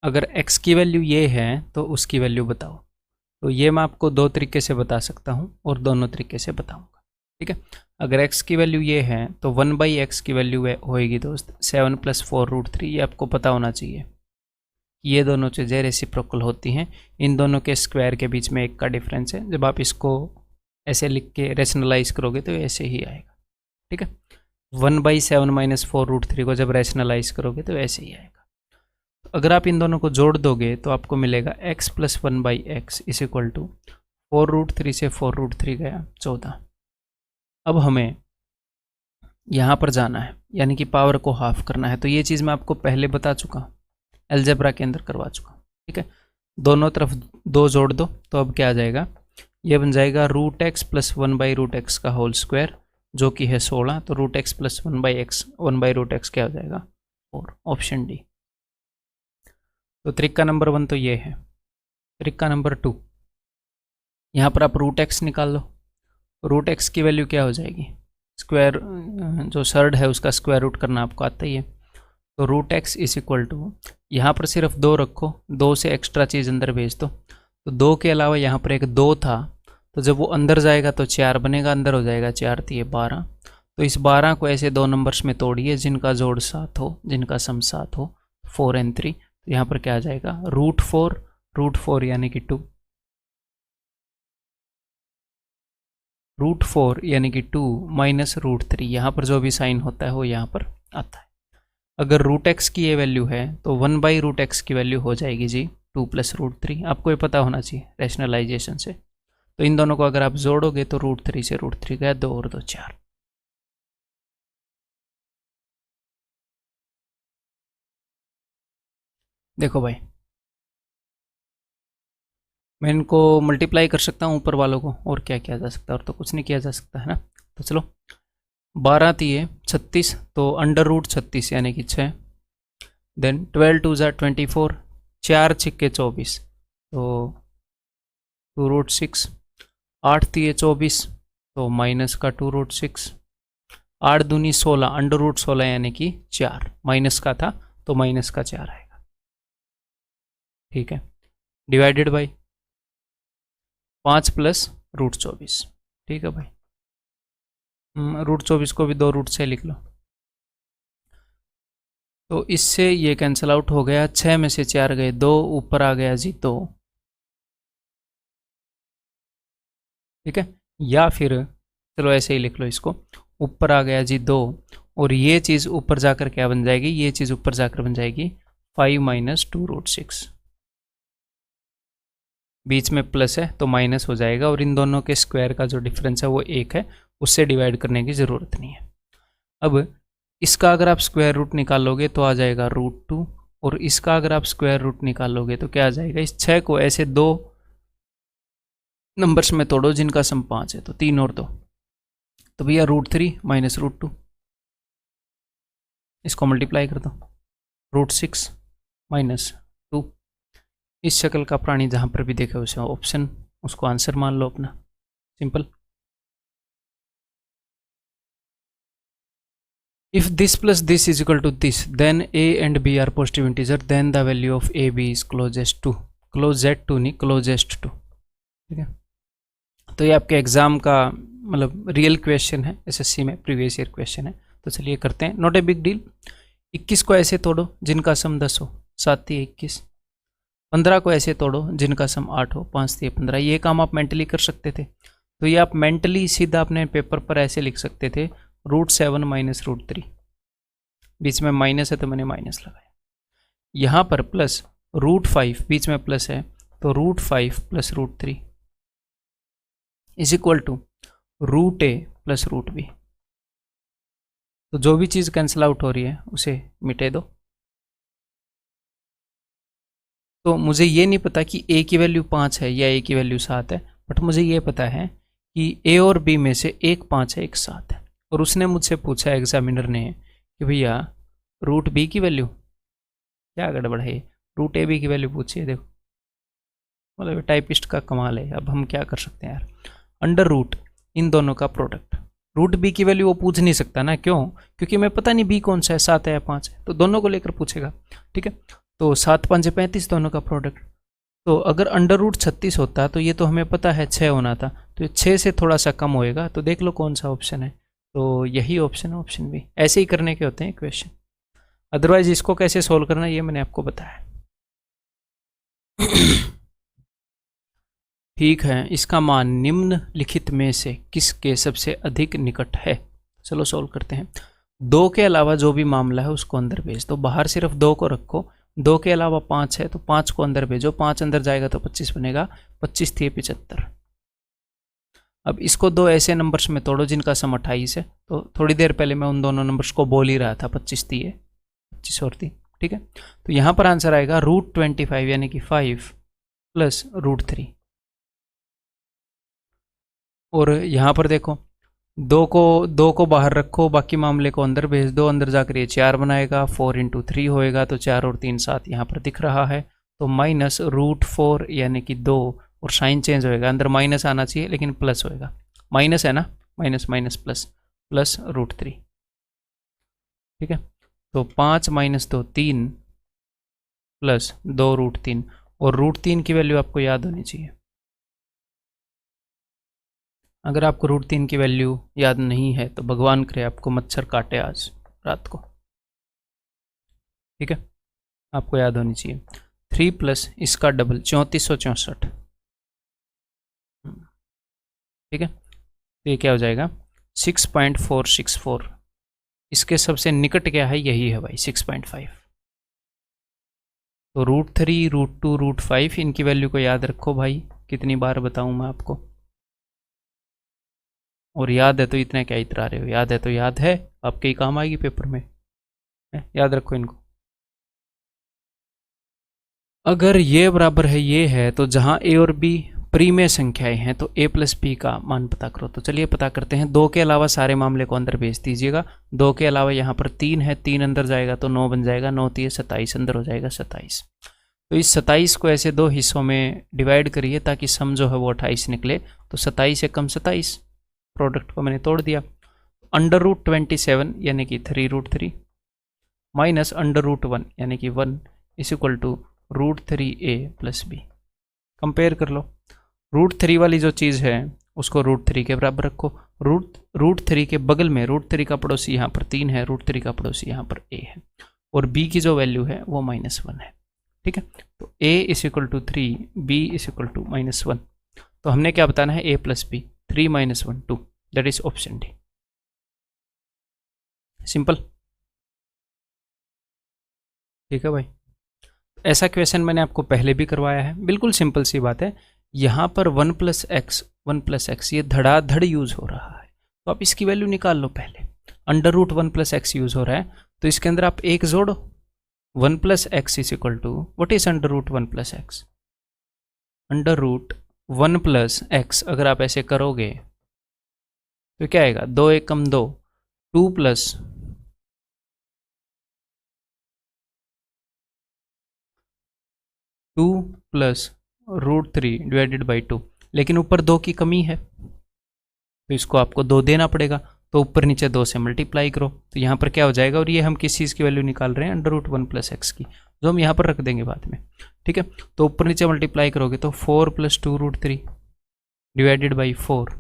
अगर x की value ये है तो उसकी वैल्यू बताओ। तो ये मैं आपको दो तरीके से बता सकता हूँ और दोनों तरीके से बताऊँगा, ठीक है। अगर x की वैल्यू ये है तो 1/x की वैल्यू होएगी दोस्त 7 + 4√3। ये आपको पता होना चाहिए कि ये दोनों चीज़ें रेसिप्रोकल होती हैं। इन दोनों के स्क्वायर के बीच में एक का डिफरेंस है। जब आप इसको ऐसे लिख के रैशनलाइज करोगे तो ऐसे ही आएगा, ठीक है। 1/7 - 4√3 को जब रैशनलाइज करोगे तो ऐसे ही आएगा। तो अगर आप इन दोनों को जोड़ दोगे तो आपको मिलेगा x + 1/x = 4√3 से 4√3 गया 14। अब हमें यहाँ पर जाना है, यानी कि पावर को हाफ करना है। तो ये चीज़ मैं आपको पहले बता चुका, अलजेब्रा के अंदर करवा चुका, ठीक है। दोनों तरफ 2 जोड़ दो तो अब क्या आ जाएगा, ये बन जाएगा √x + 1/√x का होल स्क्वायर, जो कि है 16। तो √x + 1/√x क्या हो जाएगा 4, ऑप्शन डी। तो तरीका नंबर 1 तो ये है। तरीका नंबर 2, यहाँ पर आप √x निकाल लो। √x की वैल्यू क्या हो जाएगी, स्क्वायर जो सर्ड है उसका स्क्वायर रूट करना आपको आता ही है। तो √x = यहाँ पर सिर्फ 2 रखो, 2 से एक्स्ट्रा चीज़ अंदर भेज दो। तो 2 के अलावा यहाँ पर एक 2 था, तो जब वो अंदर जाएगा तो 4 बनेगा, अंदर हो जाएगा 4 × 3 = 12। तो इस 12 को ऐसे 2 नंबर्स में तोड़िए जिनका जोड़ 7 हो, जिनका सम 7 हो, 4 और 3। तो यहाँ पर क्या आ जाएगा √4 यानी कि 2, √4 यानी कि 2 - √3। यहाँ पर जो भी साइन होता है वो यहाँ पर आता है। अगर √x की ये वैल्यू है तो 1/√x की वैल्यू हो जाएगी जी 2 + √3। आपको ये पता होना चाहिए रैशनलाइजेशन से। तो इन दोनों को अगर आप जोड़ोगे तो √3 से √3 गया 2 और 2 4। देखो भाई, मैं इनको मल्टीप्लाई कर सकता हूँ ऊपर वालों को, और क्या किया जा सकता है, और तो कुछ नहीं किया जा सकता है ना। तो चलो 12 × 36, तो √36 यानी कि 6। देन 12 × 2 = 24, 4 × 6 = 24, तो 2√6। 8 × 3 = 24, तो माइनस का 2√6। 8 दूनी 16, √16 यानी कि 4, माइनस का था तो माइनस का 4 आएगा, ठीक है। डिवाइडेड बाई 5 + √24, ठीक है भाई। √24 को भी 2 रूट से लिख लो। तो इससे ये कैंसिल आउट हो गया, 6 में से 4 गए 2, ऊपर आ गया जी 2, ठीक है। या फिर चलो ऐसे ही लिख लो इसको, ऊपर आ गया जी 2, और ये चीज़ ऊपर जाकर क्या बन जाएगी, ये चीज़ ऊपर जाकर बन जाएगी 5 - 2√6। बीच में प्लस है तो माइनस हो जाएगा, और इन दोनों के स्क्वायर का जो डिफरेंस है वो 1 है, उससे डिवाइड करने की ज़रूरत नहीं है। अब इसका अगर आप स्क्वायर रूट निकालोगे तो आ जाएगा √2, और इसका अगर आप स्क्वायर रूट निकालोगे तो क्या आ जाएगा, इस 6 को ऐसे 2 नंबर्स में तोड़ो जिनका सम 5 है, तो 3 और 2, तो भैया √3 - √2, इसको मल्टीप्लाई कर दो, √6 - 2। इस शक्ल का प्राणी जहाँ पर भी देखे उसे ऑप्शन, उसको आंसर मान लो अपना, simple. If this plus this is equal to this, then a and b are positive integer, then the value of a b is closest to नहीं closest to, ठीक है। तो ये आपके एग्जाम का मतलब रियल क्वेश्चन है, एसएससी में प्रीवियस ईयर क्वेश्चन है। तो चलिए करते हैं, नॉट ए बिग डील। 21 को ऐसे तोड़ो जिनका सम 10 हो, 7 × 21। 15 को ऐसे तोड़ो जिनका सम 8 हो, 5 × 15। ये काम आप मेंटली कर सकते थे, तो ये आप मेंटली सीधा अपने पेपर पर ऐसे लिख सकते थे, √7 - √3। बीच में माइनस है तो मैंने माइनस लगाया। यहाँ पर प्लस √5, बीच में प्लस है तो √5 + √3 = √a + √b। तो जो भी चीज़ कैंसिल आउट हो रही है उसे मिटे दो। तो मुझे ये नहीं पता कि a की वैल्यू 5 है या a की वैल्यू 7 है, बट मुझे ये पता है कि a और b में से एक 5 है एक 7 है। और उसने मुझसे पूछा एग्जामिनर ने कि भैया √b की वैल्यू, क्या गड़बड़ है, √ab की वैल्यू पूछिए। देखो मतलब टाइपिस्ट का कमाल है। अब हम क्या कर सकते हैं यार, अंडर रूट इन दोनों का प्रोडक्ट, √b की वैल्यू वो पूछ नहीं सकता ना, क्यों, क्योंकि मैं पता नहीं b कौन सा है, 7 है या 5 है, तो दोनों को लेकर पूछेगा, ठीक है। तो 7 5 35 दोनों का प्रोडक्ट। तो अगर अंडर रूट 36 होता तो ये तो हमें पता है 6 होना था, तो ये 6 से थोड़ा सा कम होएगा, तो देख लो कौन सा ऑप्शन है। तो यही ऑप्शन है, ऑप्शन बी। ऐसे ही करने के होते हैं क्वेश्चन, अदरवाइज इसको कैसे सोल्व करना ये मैंने आपको बताया। ठीक है, इसका मान निम्नलिखित में से किसके सबसे अधिक निकट है। चलो सोल्व करते हैं। 2 के अलावा जो भी मामला है उसको अंदर भेज दो, बाहर सिर्फ 2 को रखो। 2 के अलावा 5 है तो 5 को अंदर भेजो, 5 अंदर जाएगा तो 25 बनेगा, 25 थी 75। अब इसको 2 ऐसे नंबर्स में तोड़ो जिनका सम 28 है। तो थोड़ी देर पहले मैं उन दोनों नंबर्स को बोल ही रहा था, 25 थी है, 25 और थी, ठीक है। तो यहाँ पर आंसर आएगा √25 यानी कि 5 प्लस √3। और यहाँ पर देखो 2 को बाहर रखो, बाकी मामले को अंदर भेज दो, अंदर जाकर ये 4 बनाएगा, 4 × 3 होएगा, तो 4 और 3 7 यहाँ पर दिख रहा है। तो माइनस √4 यानी कि 2, और साइन चेंज होएगा, अंदर माइनस आना चाहिए लेकिन प्लस होएगा, माइनस है ना, माइनस माइनस प्लस, प्लस √3, ठीक है। तो 5 - 2 3 प्लस 2 √3, और √3 की वैल्यू आपको याद होनी चाहिए। अगर आपको √3 की वैल्यू याद नहीं है तो भगवान करे आपको मच्छर काटे आज रात को, ठीक है, आपको याद होनी चाहिए। 3 प्लस इसका डबल 3464, ठीक है। तो ये क्या हो जाएगा 6.464। इसके सबसे निकट क्या है, यही है भाई 6.5। तो √3 √2 √5 इनकी वैल्यू को याद रखो भाई, कितनी बार बताऊं मैं आपको। और याद है तो इतना क्या इतरा रहे हो, याद है तो याद है, आपके ही काम आएगी पेपर में, याद रखो इनको। अगर ये बराबर है ये है, तो जहां ए और बी प्रीमेय संख्याएं हैं तो a + b का मान पता करो। तो चलिए पता करते हैं। 2 के अलावा सारे मामले को अंदर भेज दीजिएगा। 2 के अलावा यहाँ पर 3 है, 3 अंदर जाएगा तो 9 बन जाएगा, 9 3 27 अंदर हो जाएगा 27। तो इस 27 को ऐसे 2 हिस्सों में डिवाइड करिए ताकि सम जो है वो 28 निकले। तो 27 से कम 27, प्रोडक्ट को मैंने तोड़ दिया। √27 यानी कि 3 √3 माइनस √1 यानी कि 1 is equal to √3a + b। Compare कर लो, √3 वाली जो चीज़ है उसको √3 के बराबर रखो, √3 के बगल में √3 का पड़ोसी यहाँ पर 3 है, √3 का पड़ोसी यहाँ पर a है, और b की जो वैल्यू है वो -1 है, ठीक है। तो a = 3, b = -1। तो हमने क्या बताना है, a + b, 3 - 1 2, that is option D. Simple, ठीक है भाई। ऐसा क्वेश्चन मैंने आपको पहले भी करवाया है, बिल्कुल सिंपल सी बात है। यहाँ पर 1 + x ये धड़ाधड़ यूज हो रहा है, तो आप इसकी वैल्यू निकाल लो पहले। √1 + x यूज हो रहा है तो इसके अंदर आप 1 जोड़ो, 1 + x is equal to what is √1 + x, √1 + x अगर आप ऐसे करोगे तो क्या आएगा, 2 1 कम 2, 2 + √3 डिवाइडेड बाई 2, लेकिन ऊपर 2 की कमी है तो इसको आपको 2 देना पड़ेगा, तो ऊपर नीचे 2 से मल्टीप्लाई करो, तो यहाँ पर क्या हो जाएगा, और ये हम किस चीज़ की वैल्यू निकाल रहे हैं, √1 + x की, जो हम यहाँ पर रख देंगे बाद में, ठीक है। तो ऊपर नीचे मल्टीप्लाई करोगे तो 4 + 2 √3 डिवाइडेड बाई 4।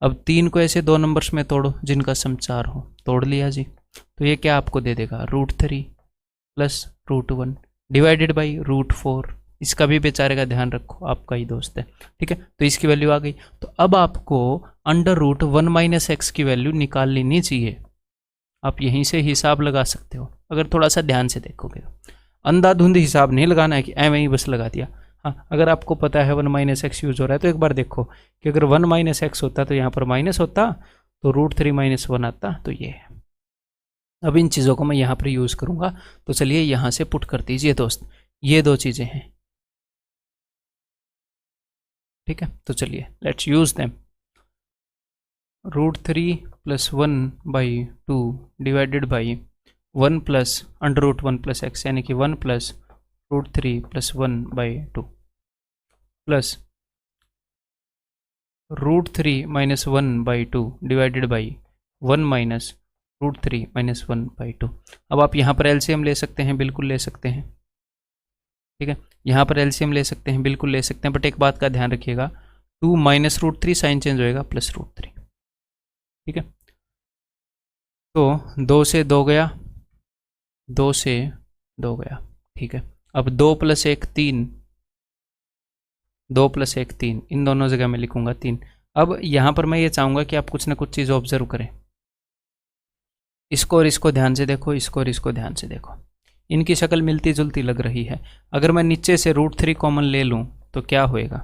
अब 3 को ऐसे 2 नंबर्स में तोड़ो जिनका सम 4 हो, तोड़ लिया जी। तो ये क्या आपको दे देगा, √3 + √1 डिवाइडेड बाई √4। इसका भी बेचारे का ध्यान रखो, आपका ही दोस्त है, ठीक है। तो इसकी वैल्यू आ गई। तो अब आपको √1 - x की वैल्यू निकाल लेनी चाहिए। आप यहीं से हिसाब लगा सकते हो अगर थोड़ा सा ध्यान से देखोगे तो। अंधाधुंध हिसाब नहीं लगाना है कि एवं ही बस लगा दिया। हाँ, अगर आपको पता है 1 - x यूज हो रहा है तो एक बार देखो कि अगर 1 - x होता तो यहाँ पर माइनस होता, तो √3 - 1 आता, तो ये है। अब इन चीज़ों को मैं यहाँ पर यूज़ करूँगा, तो चलिए यहाँ से पुट कर दीजिए दोस्त, ये 2 चीज़ें हैं, ठीक है। तो चलिए let's use them. √3 + 1/2 divided by 1 + √1 + x यानी कि 1 + √3 + 1/2 प्लस √3 - 1/2 डिवाइडेड बाई 1 - √3 - 1/2। अब आप यहाँ पर एलसीएम ले सकते हैं, बिल्कुल ले सकते हैं, ठीक है, यहाँ पर एलसीएम ले सकते हैं, बिल्कुल ले सकते हैं, बट एक बात का ध्यान रखिएगा, 2 माइनस रूट 3 साइन चेंज होएगा प्लस रूट 3। ठीक है, तो 2 से 2 गया, 2 से 2 गया। ठीक है, अब 2 प्लस 1 3, 2 प्लस 1 3, इन दोनों जगह मैं लिखूंगा 3। अब यहाँ पर मैं ये चाहूँगा कि आप कुछ ना कुछ चीज़ ऑब्जर्व करें, इसको और इसको ध्यान से देखो, इसको और इसको ध्यान से देखो, इनकी शक्ल मिलती जुलती लग रही है। अगर मैं नीचे से रूट 3 कॉमन ले लूँ तो क्या होएगा?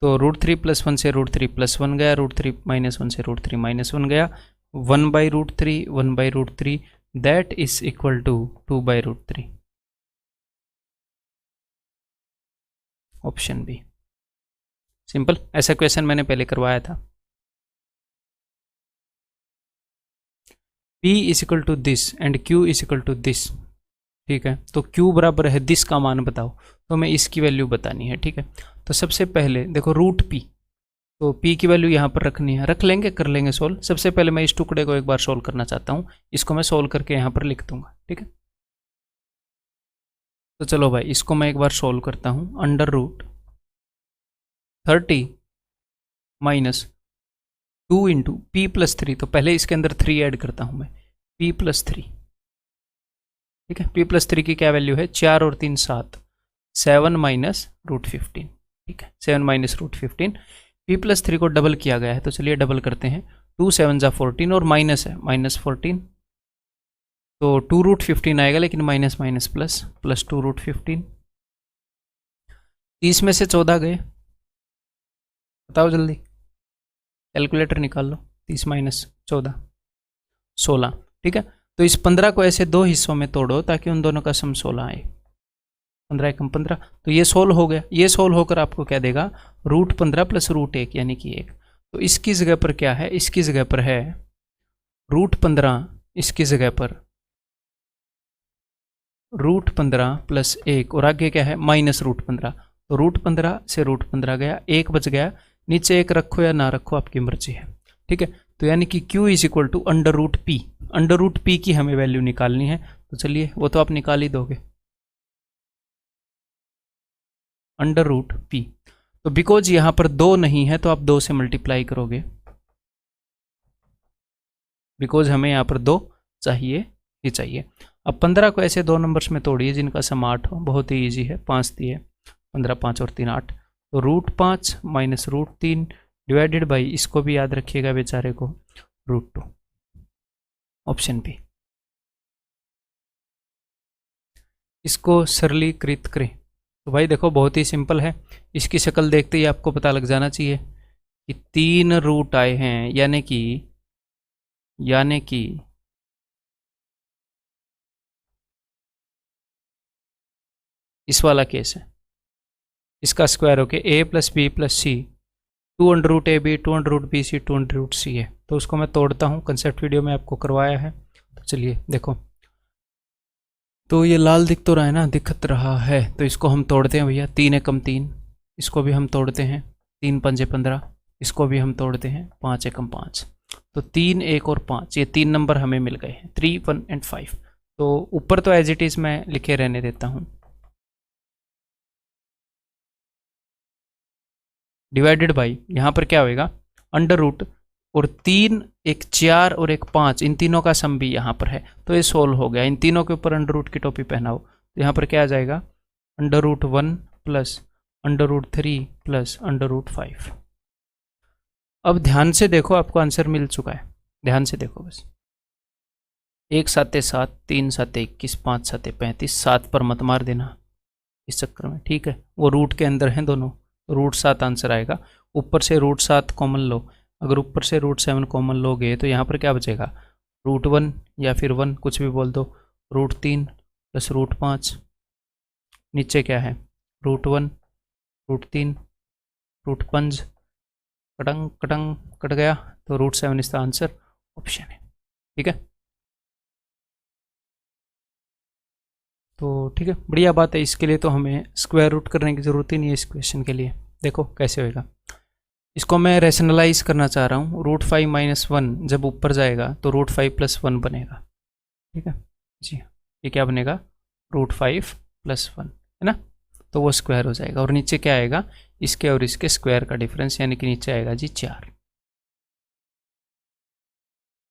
तो रूट 3 प्लस 1 से रूट 3 प्लस 1 गया, रूट 3 माइनस 1 से रूट 3 माइनस 1 गया, 1 by root 3 1 by root 3 that is equal to 2 by root 3। Option B. Simple, ऐसा क्वेश्चन मैंने पहले करवाया था। P is equal to this and Q is equal to this. ठीक है, तो Q बराबर है दिस का मान बताओ, तो मैं इसकी वैल्यू बतानी है। ठीक है, तो सबसे पहले देखो रूट P, तो P की वैल्यू यहाँ पर रखनी है, रख लेंगे, कर लेंगे सोल्व। सबसे पहले मैं इस टुकड़े को एक बार सोल्व करना चाहता हूँ, इसको मैं सोल्व करके यहाँ पर लिख दूंगा। ठीक है, तो चलो भाई इसको मैं एक बार सोल्व करता हूँ। Under root 30 minus 2 into P plus 3, तो पहले इसके अंदर 3 ऐड करता हूँ मैं, P प्लस 3। ठीक है, P प्लस 3 की क्या वैल्यू है? 4 और 3 7, 7 माइनस रूट 15। ठीक है, 7 माइनस रूट 15। P प्लस 3 को डबल किया गया है, तो चलिए डबल करते हैं। 2 7 जा 14 और माइनस है, माइनस 14, तो 2 रूट 15 आएगा, लेकिन minus minus plus, plus 2 root 15। 30 में से 14 गए, बताओ जल्दी, कैलकुलेटर निकाल लो। 30 माइनस 14 16। ठीक है, तो इस 15 को ऐसे दो हिस्सों में तोड़ो ताकि उन दोनों का सम 16 आए। 15 एकम 15, तो ये सोल्व हो गया। ये सोल्व होकर आपको क्या देगा? रूट 15 प्लस रूट 1 यानी कि 1। तो इसकी जगह पर क्या है? इसकी जगह पर है रूट 15, इसकी जगह पर रूट 15 प्लस 1, और आगे क्या है? Minus root 15। तो रूट 15 से रूट 15 गया, 1 बच गया, नीचे 1 रखो या ना रखो आपकी मर्जी है। ठीक है, तो यानी कि Q is equal to under root P. Under root P की हमें वैल्यू निकालनी है, तो चलिए वो तो आप निकाल ही दोगे, अंडर रूट पी। तो बिकॉज यहां पर 2 नहीं है तो आप 2 से मल्टीप्लाई करोगे, बिकॉज हमें यहां पर 2 चाहिए ही चाहिए। अब 15 को ऐसे 2 नंबर्स में तोड़िए जिनका सम 8 हो, बहुत ही ईजी है। 5 दिए, 15 5 और 3 8, तो root 5 minus root 3 divided by, इसको भी याद रखिएगा बेचारे को, रूट 2। Option B. इसको सरलीकृत करें तो भाई देखो बहुत ही सिंपल है, इसकी शक्ल देखते ही आपको पता लग जाना चाहिए कि 3 रूट आए हैं, यानी कि इस वाला केस है, इसका स्क्वायर होके a plus b plus c, 2 under root a b, 2 under root b c, 2 under root c है। तो उसको मैं तोड़ता हूँ, कंसेप्ट वीडियो में आपको करवाया है। तो चलिए देखो, तो ये लाल दिख तो रहा है ना, दिखत रहा है, तो इसको हम तोड़ते हैं भैया। 3 एकम 3, इसको भी हम तोड़ते हैं। 3 पंजे 15, इसको भी हम तोड़ते हैं। 5 एकम 5, तो 3 1 और 5, ये 3 नंबर हमें मिल गए हैं, 3 1 एंड 5। तो ऊपर तो एज इट इज़ मैं लिखे रहने देता हूँ, डिवाइडेड बाई, यहाँ पर क्या होएगा? अंडर रूट, और 3 एक 4 और एक 5, इन तीनों का सम भी यहाँ पर है, तो ये सोल्व हो गया। इन तीनों के ऊपर अंडर रूट की टोपी पहनाओ, तो यहाँ पर क्या आ जाएगा? Under root 1 plus under root 3 plus under root 5। अब ध्यान से देखो, आपको आंसर मिल चुका है, ध्यान से देखो बस। 1 7 7, 3 7 21, 5 7 35, 7 पर मत मार देना इस चक्कर में। ठीक है, वो रूट के अंदर हैं दोनों, तो रूट 7 आंसर आएगा। ऊपर से रूट 7 कॉमन लो, अगर ऊपर से रूट 7 कॉमन लोगे तो यहाँ पर क्या बचेगा? रूट 1 या फिर 1, कुछ भी बोल दो। रूट 3 प्लस रूट 5, नीचे क्या है? रूट 1 रूट 3 रूट 5, कटंग कटंग कट गया, तो रूट 7 इसका आंसर ऑप्शन है। ठीक है, तो ठीक है, बढ़िया बात है। इसके लिए तो हमें स्क्वायर रूट करने की ज़रूरत ही नहीं है इस क्वेश्चन के लिए। देखो कैसे होएगा, इसको मैं रैशनलाइज करना चाह रहा हूँ। √5 - 1 जब ऊपर जाएगा तो √5 + 1 बनेगा, ठीक है जी। ये क्या बनेगा? √5 + 1, है ना। तो वो स्क्वायर हो जाएगा और नीचे क्या आएगा? इसके और इसके स्क्वायर का डिफरेंस, यानी कि नीचे आएगा जी 4।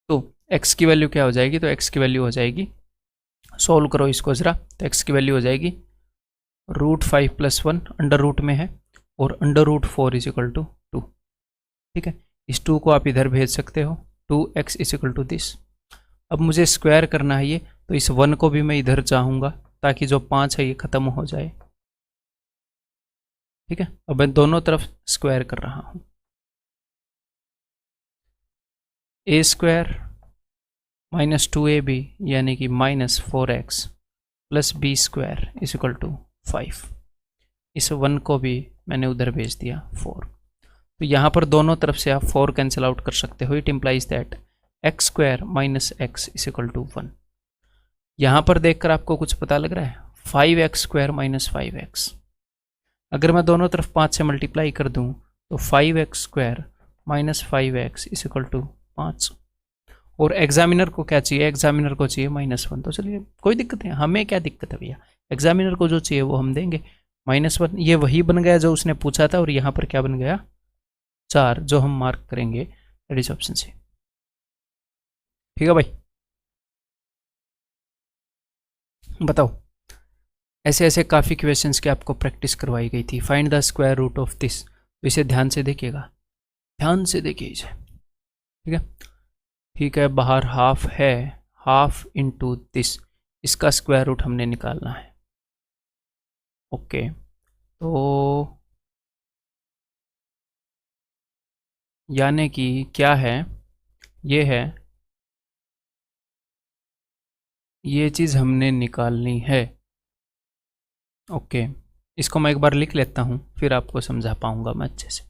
तो x की वैल्यू क्या हो जाएगी? तो x की वैल्यू हो जाएगी, सोल्व करो इसको ज़रा, तो x की वैल्यू हो जाएगी √5 + 1 अंडर रूट में है और √4 = 2, ठीक है। इस 2 को आप इधर भेज सकते हो, 2x = दिस। अब मुझे स्क्वायर करना है ये, तो इस 1 को भी मैं इधर चाहूँगा ताकि जो 5 है ये ख़त्म हो जाए, ठीक है। अब मैं दोनों तरफ स्क्वायर कर रहा हूँ। a² - 2ab यानी कि -4x + b² = 5। इस 1 को भी मैंने उधर भेज दिया 4। तो यहाँ पर दोनों तरफ से आप 4 कैंसिल आउट कर सकते हो। It implies that x² - x = 1। यहाँ पर देखकर आपको कुछ पता लग रहा है? 5x² - 5x। अगर मैं दोनों तरफ 5 से मल्टीप्लाई कर दूँ तो 5x² - 5x = 5। और एग्जामिनर को क्या चाहिए? एग्जामिनर को चाहिए -1। तो चलिए कोई दिक्कत नहीं, हमें क्या दिक्कत है भैया, एग्जामिनर को जो चाहिए वो हम देंगे। -1 ये वही बन गया जो उसने पूछा था, और यहाँ पर क्या बन गया? 4, जो हम मार्क करेंगे। दैट इज ऑप्शन सी, ठीक है भाई। बताओ, ऐसे ऐसे काफ़ी क्वेश्चंस की आपको प्रैक्टिस करवाई गई थी। Find the square root of this, तो इसे ध्यान से देखिएगा, ध्यान से देखिए इसे, ठीक है। ठीक है, बाहर हाफ है, हाफ इंटू दिस, इसका स्क्वायर रूट हमने निकालना है। ओके, तो यानी कि क्या है? ये है, ये चीज़ हमने निकालनी है। ओके, इसको मैं एक बार लिख लेता हूँ, फिर आपको समझा पाऊँगा मैं अच्छे से,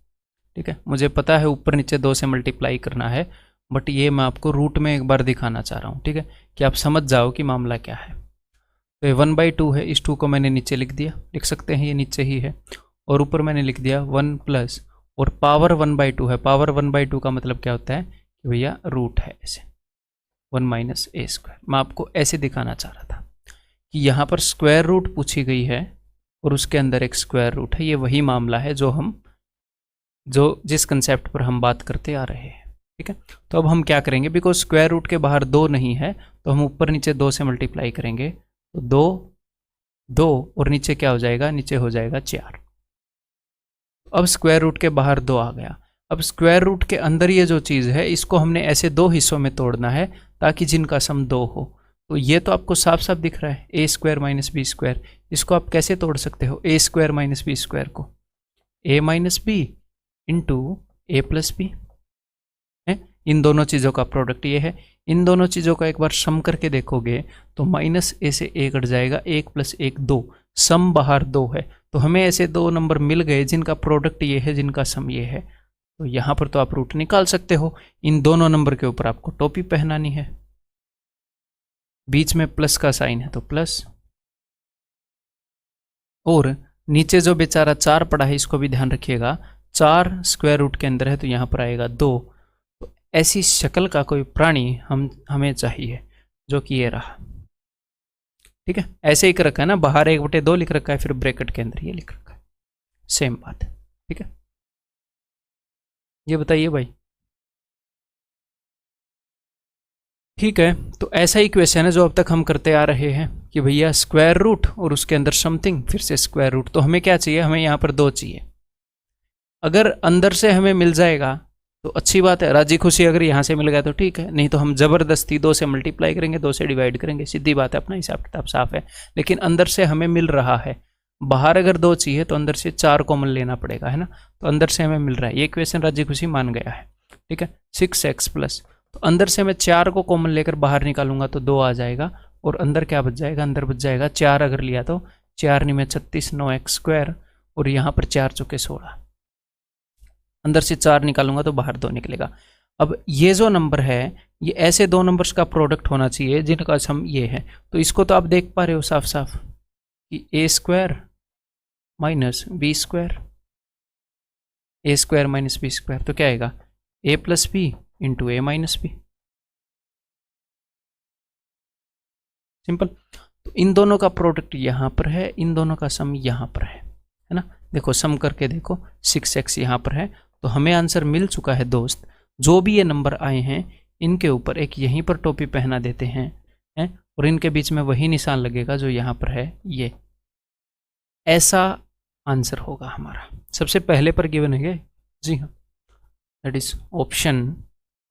ठीक है। मुझे पता है ऊपर नीचे 2 से मल्टीप्लाई करना है, बट ये मैं आपको रूट में एक बार दिखाना चाह रहा हूँ, ठीक है, कि आप समझ जाओ कि मामला क्या है। तो ये 1/2 है, इस 2 को मैंने नीचे लिख दिया, लिख सकते हैं ये नीचे ही है, और ऊपर मैंने लिख दिया 1 प्लस, और पावर 1/2 है। पावर 1/2 का मतलब क्या होता है कि भैया रूट है, ऐसे 1 - a²। मैं आपको ऐसे दिखाना चाह रहा था कि यहाँ पर स्क्वायर रूट पूछी गई है और उसके अंदर एक स्क्वायर रूट है। ये वही मामला है जो जिस कंसेप्ट पर हम बात करते आ रहे हैं, ठीक है। तो अब हम क्या करेंगे, बिकॉज स्क्वायर रूट के बाहर 2 नहीं है, तो हम ऊपर नीचे 2 से मल्टीप्लाई करेंगे, तो 2 2 और नीचे क्या हो जाएगा? नीचे हो जाएगा 4। अब स्क्वायर रूट के बाहर 2 आ गया। अब स्क्वायर रूट के अंदर ये जो चीज़ है, इसको हमने ऐसे 2 हिस्सों में तोड़ना है ताकि जिनका सम 2 हो। तो ये तो आपको साफ साफ दिख रहा है, a² - b²। इसको आप कैसे तोड़ सकते हो? a² - b² को a - b into a + b है, इन दोनों चीज़ों का प्रोडक्ट ये है। इन दोनों चीज़ों का एक बार सम करके देखोगे तो -a से a कट जाएगा, 1 + 1 2, सम बाहर 2 है। तो हमें ऐसे 2 नंबर मिल गए जिनका प्रोडक्ट ये है, जिनका सम ये है। तो यहाँ पर तो आप रूट निकाल सकते हो। इन दोनों नंबर के ऊपर आपको टोपी पहनानी है, बीच में प्लस का साइन है तो प्लस, और नीचे जो बेचारा 4 पड़ा है इसको भी ध्यान रखिएगा, 4 स्क्वायर रूट के अंदर है तो यहाँ पर आएगा 2। तो ऐसी शक्ल का कोई प्राणी हमें चाहिए जो कि ये रहा, ठीक है। ऐसे ही कर रखा है ना, बाहर 1/2 लिख रखा है, फिर ब्रैकेट के अंदर ये लिख रखा है, सेम बात है, ठीक है। ये बताइए भाई, ठीक है। तो ऐसा ही क्वेश्चन है जो अब तक हम करते आ रहे हैं कि भैया स्क्वायर रूट और उसके अंदर समथिंग, फिर से स्क्वायर रूट। तो हमें क्या चाहिए? हमें यहाँ पर 2 चाहिए। अगर अंदर से हमें मिल जाएगा तो अच्छी बात है, राजी खुशी। अगर यहाँ से मिल गया तो ठीक है, नहीं तो हम ज़बरदस्ती 2 से मल्टीप्लाई करेंगे, 2 से डिवाइड करेंगे, सीधी बात है, अपना हिसाब किताब साफ है। लेकिन अंदर से हमें मिल रहा है, बाहर अगर 2 चाहिए तो अंदर से 4 कॉमन लेना पड़ेगा, है ना। तो अंदर से हमें मिल रहा है, ये क्वेश्चन राजी खुशी मान गया है, ठीक है। 6x प्लस, तो अंदर से मैं 4 को कॉमन लेकर बाहर निकालूंगा तो 2 आ जाएगा, और अंदर क्या बच जाएगा? अंदर बच जाएगा 4। अगर लिया तो 4 में 36, 9x², और यहाँ पर 4 चुके 16। अंदर से 4 निकालूंगा तो बाहर 2 निकलेगा। अब ये जो नंबर है, ये ऐसे 2 नंबर्स का प्रोडक्ट होना चाहिए जिनका सम ये है। तो इसको तो आप देख पा रहे हो साफ साफ कि a² - b²। ए स्क्वायर माइनस बी स्क्वायर, तो क्या आएगा ए प्लस बी इंटू ए माइनस बी। सिंपल। तो इन दोनों का प्रोडक्ट यहाँ पर है, इन दोनों का सम यहाँ पर है ना। देखो सम करके देखो 6x यहाँ पर है, तो हमें आंसर मिल चुका है दोस्त। जो भी ये नंबर आए हैं इनके ऊपर एक यहीं पर टोपी पहना देते हैं, और इनके बीच में वही निशान लगेगा जो यहाँ पर है, ये ऐसा आंसर होगा हमारा। सबसे पहले पर गिवन है, जी हाँ, दैट इज ऑप्शन